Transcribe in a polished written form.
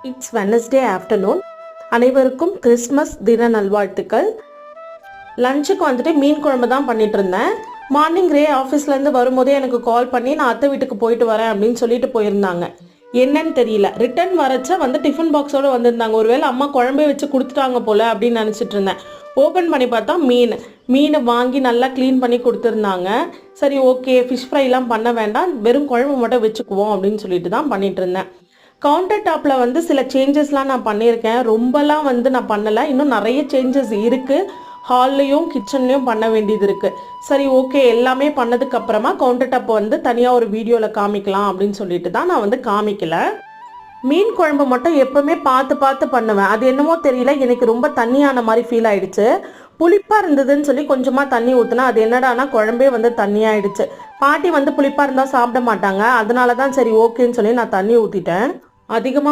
It's Wednesday afternoon. அனைவருக்கும் Christmas தின நல்வாழ்த்துக்கள். லஞ்சுக்கு வந்துட்டு மீன் குழம்பு தான் பண்ணிட்டு இருந்தேன். மார்னிங் ரே ஆஃபீஸ்லேருந்து வரும்போதே எனக்கு கால் பண்ணி நான் அத்தை வீட்டுக்கு போயிட்டு வரேன் அப்படின்னு சொல்லிட்டு போயிருந்தாங்க. என்னன்னு தெரியல, ரிட்டர்ன் வரச்ச வந்து டிஃபன் பாக்ஸோடு வந்திருந்தாங்க. ஒருவேளை அம்மா குழம்பே வச்சு கொடுத்துட்டாங்க போல அப்படின்னு நினச்சிட்டு இருந்தேன். ஓப்பன் பண்ணி பார்த்தா மீனை வாங்கி நல்லா க்ளீன் பண்ணி கொடுத்துருந்தாங்க. சரி, ஓகே, ஃபிஷ் ஃப்ரைலாம் பண்ண வேண்டாம், வெறும் குழம்பு மட்டும் வச்சுக்குவோம் அப்படின்னு சொல்லிட்டு தான் பண்ணிட்டு இருந்தேன். கவுண்டர் டாப்பில் வந்து சில சேஞ்சஸ்லாம் நான் பண்ணியிருக்கேன். ரொம்பலாம் வந்து நான் பண்ணலை, இன்னும் நிறைய சேஞ்சஸ் இருக்குது. ஹால்லையும் கிச்சன்லேயும் பண்ண வேண்டியது இருக்குது. சரி, ஓகே, எல்லாமே பண்ணதுக்கப்புறமா கவுண்டர் டாப் வந்து தனியாக ஒரு வீடியோவில் காமிக்கலாம் அப்படின்னு சொல்லிட்டு தான் நான் வந்து காமிக்கல. மீன் குழம்பு மட்டும் எப்பவுமே பார்த்து பார்த்து பண்ணுவேன். அது என்னமோ தெரியல, எனக்கு ரொம்ப தண்ணியான மாதிரி ஃபீல் ஆயிடுச்சு. புளிப்பாக இருந்ததுன்னு சொல்லி கொஞ்சமாக தண்ணி ஊற்றினா அது என்னடானா குழம்பே வந்து தண்ணியாயிடுச்சு. பாட்டி வந்து புளிப்பாக இருந்தால் சாப்பிட மாட்டாங்க, அதனால தான் சரி ஓகேன்னு சொல்லி நான் தண்ணி ஊற்றிட்டேன். அதிகமாக